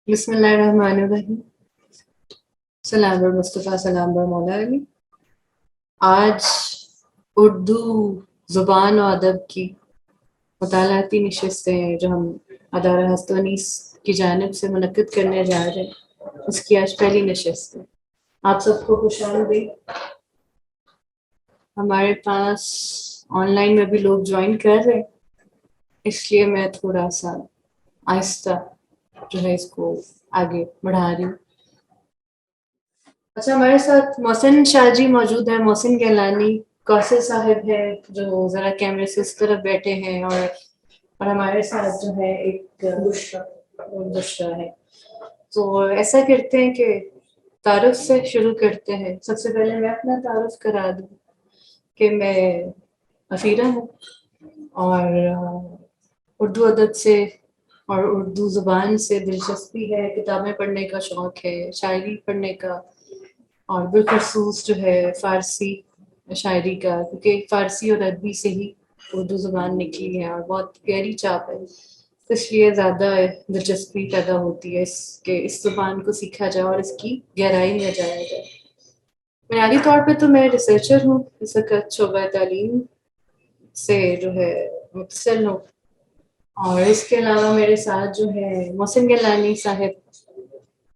بسم اللہ الرحمن الرحیم. سلام بر مصطفیٰ، سلام بر مولا علی. آج اردو زبان و ادب کی مطالعاتی نشستیں ہیں جو ہم ادارہ ہستونیس کی جانب سے منعقد کرنے جا رہے ہیں، اس کی آج پہلی نشست ہے. آپ سب کو خوش آمدید. ہمارے پاس آن لائن میں بھی لوگ جوائن کر رہے ہیں، اس لیے میں تھوڑا سا آہستہ جو ہے اس کو آگے بڑھا رہی ہوں. اچھا، ہمارے ساتھ محسن شاہ جی موجود ہے. محسن گیلانی قاصر صاحب ہے جو ذرا کیمرے سے اس طرف بیٹھے ہیں، اور ہمارے ساتھ جو ہے ایک بشرا ہے. تو ایسا کرتے ہیں کہ تعارف سے شروع کرتے ہیں. سب سے پہلے میں اپنا تعارف کرا دوں کہ میں افیرہ ہوں اور اردو ادب سے اور اردو زبان سے دلچسپی ہے، کتابیں پڑھنے کا شوق ہے، شاعری پڑھنے کا، اور بالخصوص جو ہے فارسی شاعری کا، کیونکہ فارسی اور عربی سے ہی اردو زبان نکلی ہے اور بہت پیاری چاپ ہے. اس لیے زیادہ دلچسپی پیدا ہوتی ہے کہ اس زبان کو سیکھا جائے اور اس کی گہرائی میں جایا جائے. بنیادی طور پہ تو میں ریسرچر ہوں، اس وقت شعبہ تعلیم سے جو ہے متصل ہوں، اور اس کے علاوہ میرے ساتھ جو ہے محسن گیلانی صاحب،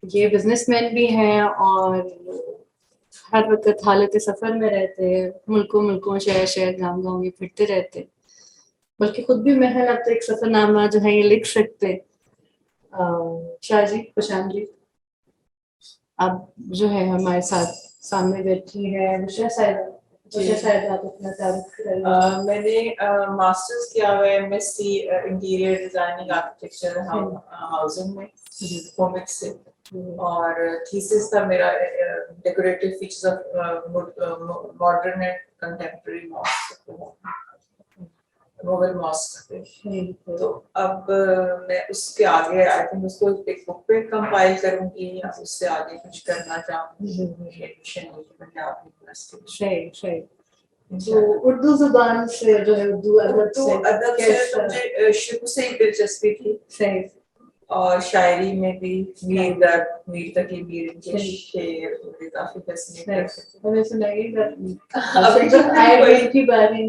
یہ بزنس مین بھی ہیں اور ہر وقت حالت سفر میں رہتے ہیں، ملکوں شہر شہر گاؤں گاؤں یہ پھرتے رہتے، بلکہ خود بھی محل اب ایک سفر نامہ جو ہے یہ لکھ سکتے. شاہ جی خوش آمدید. اب جو ہے ہمارے ساتھ سامنے بیٹھی ہے بشرا صاحبہ. بشرا صاحبہ آپ اپنا تعارف کرائیے. میں نے ماسٹرز کیا ہوا ہے M S C interior designing architecture housing میں کومکس سے، اور تھیسس تھا میرا decorative features of modern and contemporary Mughal mosque پہ. تو اب میں اس کے آگے آئی تھنک اس کو ایک بک پہ کمپائل کروں گی یا اس سے آگے کچھ کرنا چاہوں گی ایڈمیشن پنجاب یونیورسٹی. صحیح صحیح. تو اردو زبان سے جو ہے اردو ادب سے مجھے شروع سے ہی دلچسپی تھی. صحیح. اور شاعری میں بھی میر درد، میر تقی میر کے شعر مجھے کافی فیسینیٹ کرتے تھے. ہمیں سنائیے گا. ابھی تو آئے کی باری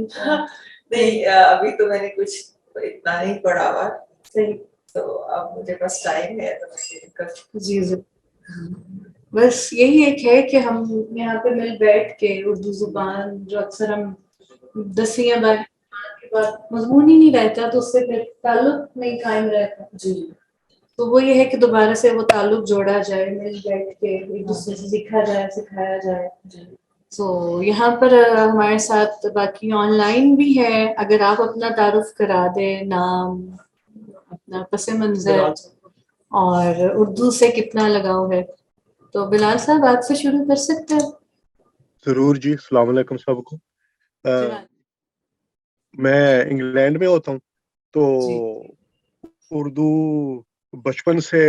نہیں، ابھی تو میں نے کچھ اتنا نہیں پڑھا ہوا. صحیح. تو اب مجھے بس ٹائم ہے تو جی جی. بس یہی ایک ہے کہ ہم یہاں پہ مل بیٹھ کے اردو زبان جو اکثر ہم 10 یا 12 کے بعد مضمون ہی نہیں رہتا تو اس سے پھر تعلق نہیں قائم رہتا. جی. تو وہ یہ ہے کہ دوبارہ سے وہ تعلق جوڑا جائے، مل بیٹھ کے ایک دوسرے سے سیکھا جائے، سکھایا جائے. تو یہاں پر ہمارے ساتھ باقی آن لائن بھی ہے. اگر آپ اپنا تعارف کرا دیں، نام، اپنا پس منظر اور اردو سے کتنا لگاؤ ہے. تو بلال صاحب آپ سے شروع کر سکتے ہیں. ضرور جی. السلام علیکم سب کو. میں انگلینڈ میں ہوتا ہوں، تو اردو بچپن سے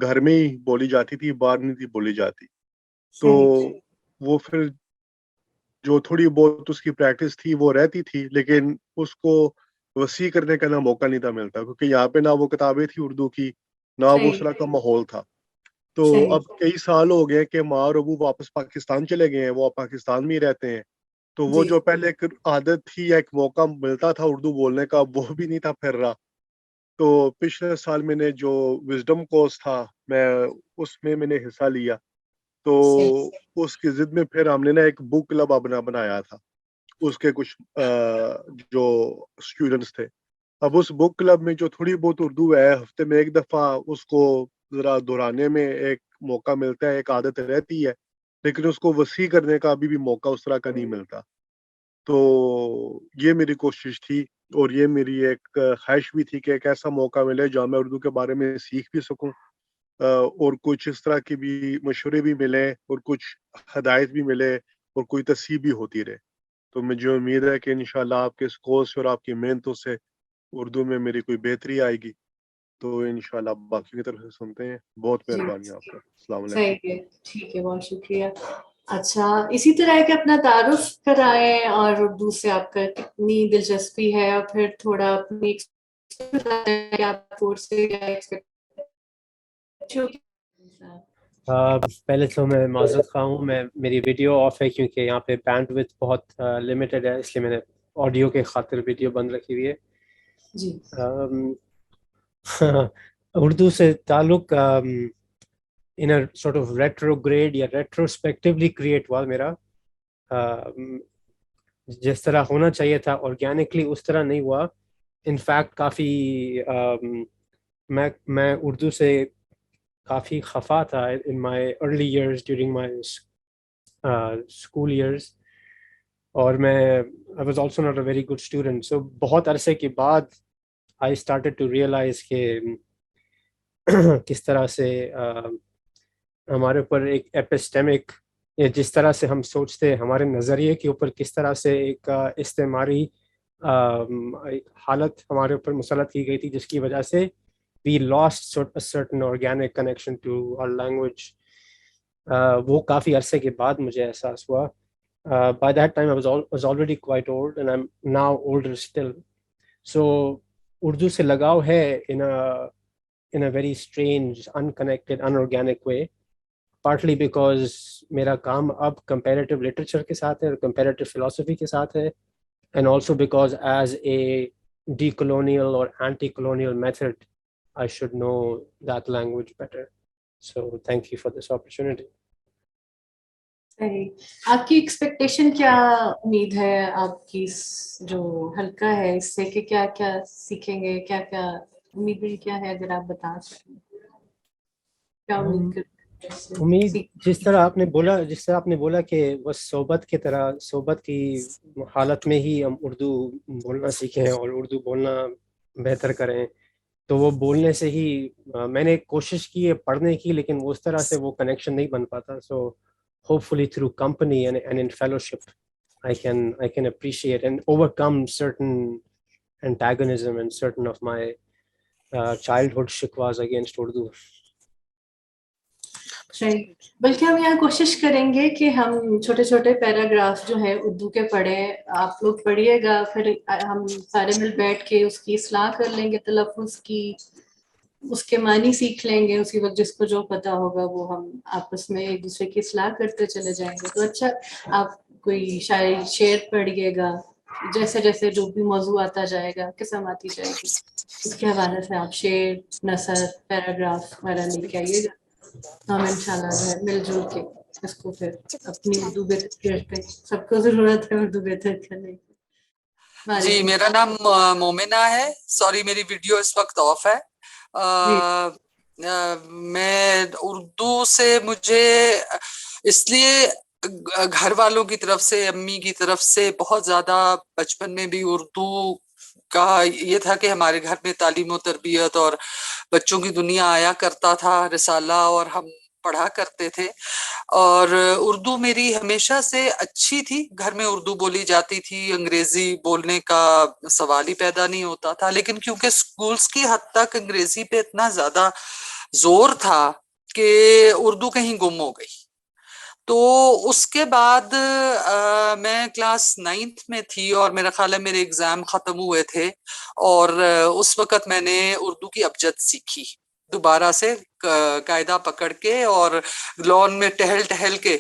گھر میں ہی بولی جاتی تھی، باہر نہیں تھی بولی جاتی. تو وہ پھر جو تھوڑی بہت اس کی پریکٹس تھی وہ رہتی تھی، لیکن اس کو وسیع کرنے کا نہ موقع نہیں تھا ملتا، کیونکہ یہاں پہ نہ وہ کتابیں تھی اردو کی، نہ وہ اس طرح کا ماحول تھا. تو اب کئی سال ہو گئے کہ ماں اور ابو واپس پاکستان چلے گئے ہیں، وہ پاکستان میں ہی رہتے ہیں. تو وہ جو پہلے ایک عادت تھی یا ایک موقع ملتا تھا اردو بولنے کا، وہ بھی نہیں تھا پھر رہا. تو پچھلے سال میں نے جو وزڈم کورس تھا اس میں نے حصہ لیا. تو اس کی ضد میں پھر ہم نے نا ایک بک کلب اپنا بنایا تھا، اس کے کچھ جو اسٹوڈنٹس تھے. اب اس بک کلب میں جو تھوڑی بہت اردو ہے، ہفتے میں ایک دفعہ اس کو ذرا دہرانے میں ایک موقع ملتا ہے، ایک عادت رہتی ہے، لیکن اس کو وسیع کرنے کا ابھی بھی موقع اس طرح کا نہیں ملتا. تو یہ میری کوشش تھی اور یہ میری ایک خواہش بھی تھی کہ ایک ایسا موقع ملے جہاں میں اردو کے بارے میں سیکھ بھی سکوں، اور کچھ اس طرح کی بھی مشورے بھی ملے اور کچھ ہدایت بھی ملے اور کوئی تصحیح بھی ہوتی رہے. تو مجھے امید ہے کہ انشاءاللہ آپ کے اس کورس اور آپ کی محنتوں سے اردو میں میری کوئی بہتری آئے گی. تو انشاءاللہ باقی کی طرف سے سنتے ہیں. بہت مہربانی آپ کا. السلام علیکم. صحیح ہے، ٹھیک ہے، بہت شکریہ. اچھا، اسی طرح کہ اپنا تعارف کرائیں اور اردو سے آپ کا کتنی دلچسپی ہے، اور پھر تھوڑا اپنی پہلے تو میں معذرت خواہ ہوں، میری ویڈیو آف ہے کیونکہ یہاں پہ بینڈ وتھ بہت لمیٹڈ ہے، اس لیے میں نے آڈیو کے خاطر ویڈیو بند رکھی ہوئی ہے. جی اردو سے تعلق ان اے سارٹ آف ریٹروگریڈ یا ریٹروسپیکٹیولی کریٹ ہوا میرا. جس طرح ہونا چاہیے تھا آرگینکلی اس طرح نہیں ہوا. انفیکٹ کافی میں اردو سے کافی خفا تھا in my early years during my school years, اور میں I was also not a very good student. So بہت عرصے کے بعد آئی اسٹارٹیڈ ٹو ریئلائز کہ کس طرح سے ہمارے اوپر ایک ایپسٹیمک، یا جس طرح سے ہم سوچتے ہیں ہمارے نظریے کے اوپر کس طرح سے ایک استعماری حالت ہمارے اوپر مسلط کی گئی تھی، جس کی وجہ سے we lost a certain organic connection to our language. وہ کافی عرصے کے بعد مجھے احساس ہوا. By that time I was already quite old and I'm now older still. So Urdu سے لگاؤ ہے in a very strange, unconnected, unorganic way. Partly because میرا کام اب comparative literature کے ساتھ ہے اور comparative philosophy کے ساتھ ہے, and also because as a decolonial or anti-colonial method I should know that language better. So thank you for this opportunity. صحیح. آپ کی ایکسپیکٹیشن کیا امید ہے آپ کی جو حلقہ ہے اس سے، کہ کیا کیا سیکھیں گے، کیا کیا امیدیں کیا ہے، اگر آپ بتا سکیں کیا امید کرتے ہیں؟ امید جس طرح آپ نے بولا کہ بس صحبت کی طرح، صحبت کی حالت میں ہی ہم اردو بولنا سیکھیں اور اردو بولنا بہتر کریں. تو وہ بولنے سے ہی میں نے کوشش کی ہے پڑھنے کی، لیکن اس طرح سے وہ کنیکشن نہیں بن پاتا. So hope fully through company and in fellowship I can appreciate and overcome certain antagonism and certain of my childhood shikwas against Urdu. صحیح. بلکہ ہم یہاں کوشش کریں گے کہ ہم چھوٹے چھوٹے پیراگراف جو ہیں اردو کے پڑھیں، آپ لوگ پڑھیے گا، پھر ہم سارے مل بیٹھ کے اس کی اصلاح کر لیں گے، تلفظ کی، اس کے معنی سیکھ لیں گے، اسی وقت جس کو جو پتا ہوگا وہ ہم آپس میں ایک دوسرے کی اصلاح کرتے چلے جائیں گے. تو اچھا آپ کوئی شاعری شعر پڑھیے گا، جیسے جیسے جو بھی موضوع آتا جائے گا، قسم آتی جائے گی، اس کے حوالے سے آپ شعر، نثر، پیراگراف وغیرہ لے کے آئیے گا. تو ہم انشاءاللہ جو ہے مل جل کے اس کو پھر اپنی اردو بہتر کرتے ہیں. سب کو ضرورت ہے اردو بہتر کرنے کی. جی میرا نام مومنہ ہے. سوری میری ویڈیو اس وقت آف ہے. میں اردو سے مجھے اس لیے گھر والوں کی طرف سے، امی کی طرف سے بہت زیادہ بچپن میں بھی اردو کا یہ تھا کہ ہمارے گھر میں تعلیم و تربیت اور بچوں کی دنیا آیا کرتا تھا، رسالہ، اور ہم پڑھا کرتے تھے. اور اردو میری ہمیشہ سے اچھی تھی، گھر میں اردو بولی جاتی تھی، انگریزی بولنے کا سوال ہی پیدا نہیں ہوتا تھا. لیکن کیونکہ سکولز کی حد تک انگریزی پہ اتنا زیادہ زور تھا کہ اردو کہیں گم ہو گئی. تو اس کے بعد میں کلاس 9th میں تھی اور میرا خیال ہے میرے ایگزام ختم ہوئے تھے، اور اس وقت میں نے اردو کی ابجد سیکھی دوبارہ سے قاعدہ پکڑ کے، اور لون میں ٹہل ٹہل کے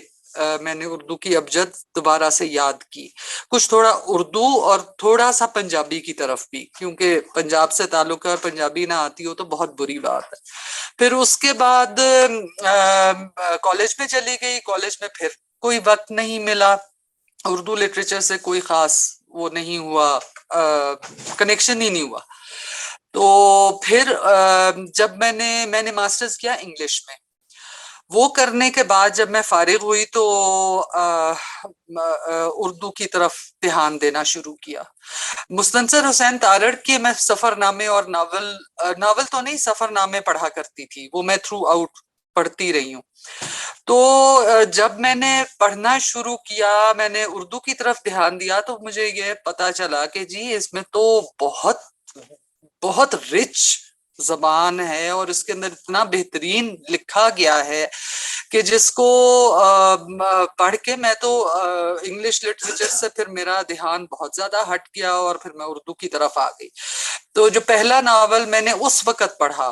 میں نے اردو کی ابجد دوبارہ سے یاد کی. کچھ تھوڑا اردو اور تھوڑا سا پنجابی کی طرف بھی، کیونکہ پنجاب سے تعلق ہے اور پنجابی نہ آتی ہو تو بہت بری بات ہے. پھر اس کے بعد کالج میں چلی گئی. کالج میں پھر کوئی وقت نہیں ملا، اردو لٹریچر سے کوئی خاص وہ نہیں ہوا، کنیکشن ہی نہیں ہوا. تو پھر جب میں نے ماسٹرز کیا انگلش میں. وہ کرنے کے بعد جب میں فارغ ہوئی تو اردو کی طرف دھیان دینا شروع کیا. مستنصر حسین تارڑ کے میں سفر نامے اور ناول تو نہیں، سفر نامے پڑھا کرتی تھی، وہ میں تھرو آؤٹ پڑھتی رہی ہوں. تو جب میں نے پڑھنا شروع کیا، میں نے اردو کی طرف دھیان دیا، تو مجھے یہ پتا چلا کہ جی اس میں تو بہت بہت رچ زبان ہے، اور اس کے اندر اتنا بہترین لکھا گیا ہے کہ جس کو پڑھ کے میں تو انگلش لٹریچر سے پھر میرا دھیان بہت زیادہ ہٹ گیا، اور پھر میں اردو کی طرف آ گئی. تو جو پہلا ناول میں نے اس وقت پڑھا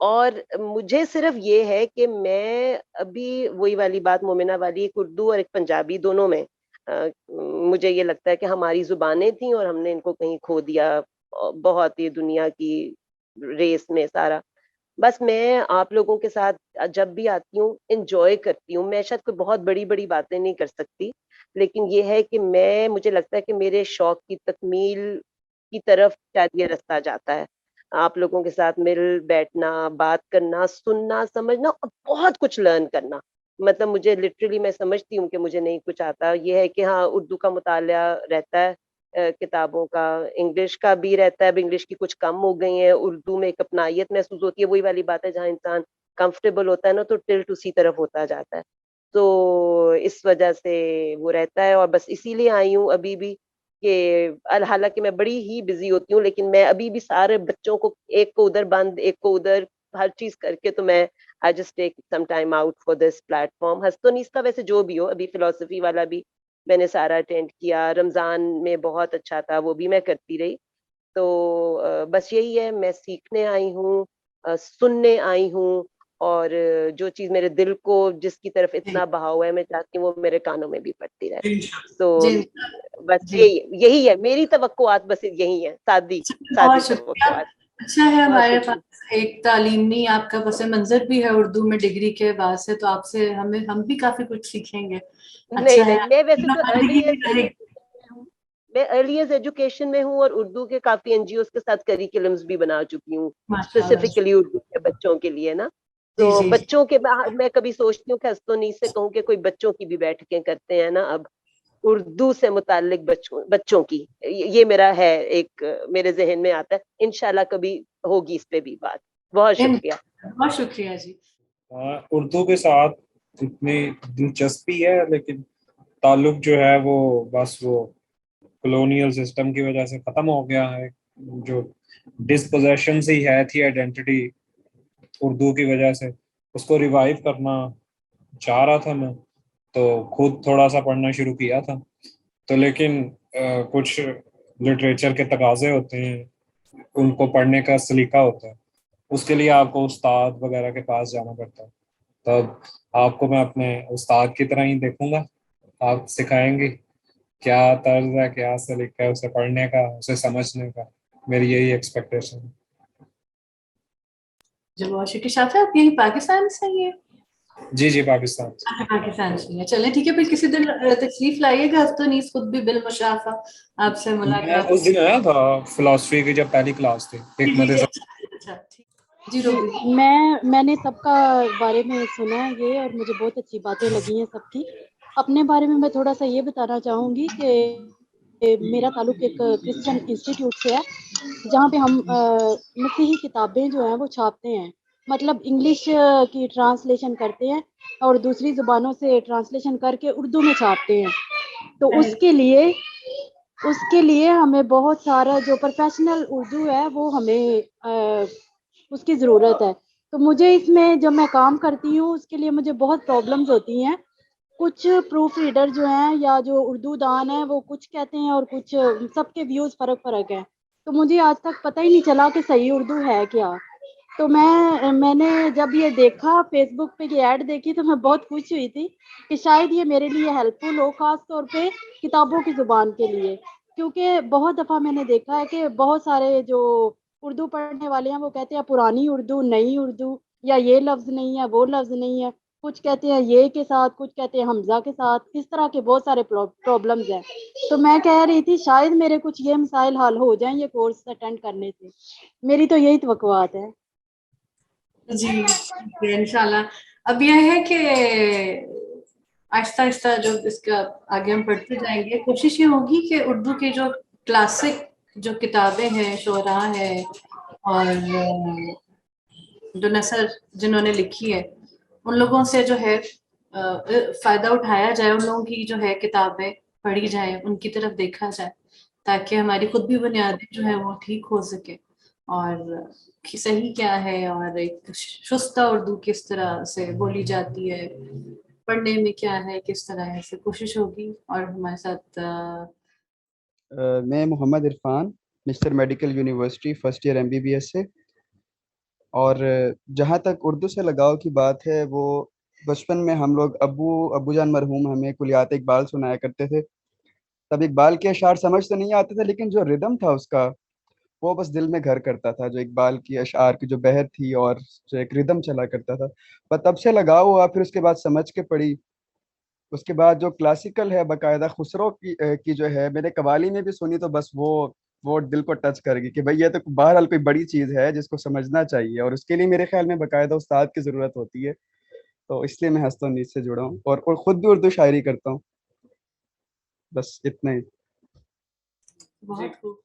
اور مجھے صرف یہ ہے کہ میں ابھی وہی والی بات مومنہ والی، ایک اردو اور ایک پنجابی دونوں میں مجھے یہ لگتا ہے کہ ہماری زبانیں تھیں اور ہم نے ان کو کہیں کھو دیا بہت یہ دنیا کی ریس میں سارا. بس میں آپ لوگوں کے ساتھ جب بھی آتی ہوں انجوائے کرتی ہوں. میں شاید کوئی بہت بڑی بڑی باتیں نہیں کر سکتی، لیکن یہ ہے کہ مجھے لگتا ہے کہ میرے شوق کی تکمیل کی طرف شاید یہ رستہ جاتا ہے. آپ لوگوں کے ساتھ مل بیٹھنا، بات کرنا، سننا، سمجھنا اور بہت کچھ لرن کرنا. مطلب مجھے لٹرلی میں سمجھتی ہوں کہ مجھے نہیں کچھ آتا. یہ ہے کہ ہاں اردو کا مطالعہ رہتا ہے، کتابوں کا، انگلش کا بھی رہتا ہے. اب انگلش کی کچھ کم ہو گئی ہیں، اردو میں ایک اپنائیت محسوس ہوتی ہے. وہی والی بات ہے، جہاں انسان کمفرٹیبل ہوتا ہے نا تو ٹلٹ اسی طرف ہوتا جاتا ہے. تو اس وجہ سے وہ رہتا ہے. اور بس اسی لیے آئی ہوں ابھی بھی کہ حالانکہ میں بڑی ہی بزی ہوتی ہوں، لیکن میں ابھی بھی سارے بچوں کو ایک کو ادھر بند، ایک کو ادھر، ہر چیز کر کے تو میں I just take some time out for this platform. ہستونیس کا ویسے جو بھی ہو، ابھی فلسفی والا بھی میں نے سارا اٹینڈ کیا. رمضان میں بہت اچھا تھا، وہ بھی میں کرتی رہی. تو بس یہی ہے، میں سیکھنے آئی ہوں، سننے آئی ہوں، اور جو چیز میرے دل کو جس کی طرف اتنا بہاؤ ہے میں چاہتی ہوں وہ میرے کانوں میں بھی پڑتی رہے. تو جی بس جی یہی ہے میری توقعات، بس یہی ہے، سادی بہت شکریہ. توقعات. اچھا ہے بہت ہمارے شکریہ. پاس ایک تعلیمی آپ کا پس منظر بھی ہے اردو میں ڈگری کے بعد سے، تو آپ سے ہم بھی کافی کچھ سیکھیں گے. نہیں اچھا ہے نہیں، میں ویسے تو بندگی بھی رہے گی. میں ارلی ایئرز ایجوکیشن میں ہوں اور اردو کے کافی این جی اوز کے ساتھ کریکولمز بھی بنا چکی ہوں ماشاءاللہ. اسپیسیفکلی اردو کے بچوں کے لیے نا. جی تو جی بچوں کے میں کبھی سوچتی ہوں کہ ہستونیس سے کہوں کہ کوئی بچوں کی بھی بیٹھکیں کرتے ہیں نا اب اردو سے متعلق بچوں کی. یہ میرا ہے، ایک میرے ذہن میں آتا ہے. انشاءاللہ کبھی ہوگی اس پہ بھی بات. بہت شکریہ. بہت شکریہ جی. اردو کے ساتھ اتنی دلچسپی ہے، لیکن تعلق جو ہے وہ بس وہ کلونیل سسٹم کی وجہ سے ختم ہو گیا ہے. جو ڈسپوزیشن سے ہی ہے تھی آئیڈینٹی اردو کی وجہ سے، اس کو ریوائیو کرنا چاہ رہا تھا میں، تو خود تھوڑا سا پڑھنا شروع کیا تھا. تو لیکن کچھ لٹریچر کے تقاضے ہوتے ہیں، ان کو پڑھنے کا سلیقہ ہوتا ہے، اس کے لیے آپ کو استاد وغیرہ کے پاس جانا پڑتا ہے. تب آپ کو میں اپنے استاد کی طرح ہی دیکھوں گا. آپ سکھائیں گے کیا طرز ہے، کیا سلیقہ ہے اسے پڑھنے کا، اسے سمجھنے کا. میری یہی ایکسپیکٹیشن ہے. جو بہت شکریہ. شاہ آپ یہی پاکستان سے ہی ہے؟ جی جی، پاکستان سے. پاکستان سے. چلیں ٹھیک ہے، پھر کسی دن تشریف لائیے گا ہستونیس، خود بھی بالمشافہ آپ سے میں ملاقات. اس دن آیا تھا فلاسفی کی جب پہلی کلاس تھی، حکمت جی. زمان. اچھا جی روبی. میں نے سب کا بارے میں سنا ہے یہ، اور مجھے بہت اچھی باتیں لگی ہیں سب کی. اپنے بارے میں تھوڑا سا یہ بتانا چاہوں گی کہ میرا تعلق ایک کرسچن انسٹیٹیوٹ سے ہے، جہاں پہ ہم مسیحی کتابیں جو ہیں وہ چھاپتے ہیں. مطلب انگلش کی ٹرانسلیشن کرتے ہیں اور دوسری زبانوں سے ٹرانسلیشن کر کے اردو میں چھاپتے ہیں. تو اس کے لیے ہمیں بہت سارا جو پروفیشنل اردو ہے وہ ہمیں اس کی ضرورت ہے. تو مجھے اس میں جب میں کام کرتی ہوں اس کے لیے مجھے بہت پرابلمز ہوتی ہیں. کچھ پروف ریڈر جو ہیں یا جو اردو دان ہیں وہ کچھ کہتے ہیں اور کچھ، سب کے ویوز فرق ہے. تو مجھے آج تک پتہ ہی نہیں چلا کہ صحیح اردو ہے کیا. تو میں نے جب یہ دیکھا فیس بک پہ یہ ایڈ دیکھی تو میں بہت خوش ہوئی تھی کہ شاید یہ میرے لیے ہیلپ فل ہو، خاص طور پہ کتابوں کی زبان کے لیے. کیونکہ بہت دفعہ میں نے دیکھا ہے کہ بہت سارے جو اردو پڑھنے والے ہیں وہ کہتے ہیں پرانی اردو، نئی اردو، یا یہ لفظ نہیں ہے، وہ لفظ نہیں ہے. کچھ کہتے ہیں یہ کے ساتھ، کچھ کہتے ہیں حمزہ کے ساتھ. اس طرح کے بہت سارے پرابلمز ہیں. تو میں کہہ رہی تھی شاید میرے کچھ یہ مسائل حل ہو جائیں یہ کورس اٹینڈ کرنے سے. میری تو یہی توقعات ہے. جی انشاءاللہ. اب یہ ہے کہ آہستہ آہستہ جو اس کا آگے ہم پڑھتے جائیں گے، کوشش یہ ہوگی کہ اردو کی جو کلاسک جو کتابیں ہیں، شعراء ہیں، اور جو نثر جنہوں نے لکھی ہے، ان لوگوں سے جو ہے فائدہ اٹھایا جائے، ان لوگوں کی جو ہے کتابیں پڑھی جائیں، ان کی طرف دیکھا جائے، تاکہ ہماری خود بھی بنیادیں جو ہے وہ ٹھیک ہو سکے، اور صحیح کیا ہے، اور ایک شستہ اردو کس طرح سے بولی جاتی ہے، پڑھنے میں کیا ہے، کس طرح ہے، سے کوشش ہوگی. اور ہمارے ساتھ میں Muhammad Irfan, Nishtar medical university first year MBBS سے. اور جہاں تک اردو سے لگاؤ کی بات ہے، وہ بچپن میں ہم لوگ ابو جان مرحوم ہمیں کلیات اقبال سنایا کرتے تھے. تب اقبال کے اشعار سمجھ تو نہیں آتے تھے، لیکن جو ردم تھا اس کا وہ بس دل میں گھر کرتا تھا. جو اقبال کی اشعار کی جو بحر تھی اور جو ایک ردم چلا کرتا تھا، بس تب سے لگاؤ ہوا. پھر اس کے بعد سمجھ کے پڑھی. اس کے بعد جو کلاسیکل ہے باقاعدہ خسرو کی جو ہے میں نے قوالی میں بھی سنی، تو بس وہ دل کو ٹچ کر گئی کہ بھئی یہ تو بہرحال کوئی بڑی چیز ہے جس کو سمجھنا چاہیے، اور اس کے لیے میرے خیال میں باقاعدہ استاد کی ضرورت ہوتی ہے. تو اس لیے میں ہست و نیست سے جڑا ہوں اور خود بھی اردو شاعری کرتا ہوں. بس اتنا ہی. بہت خوب.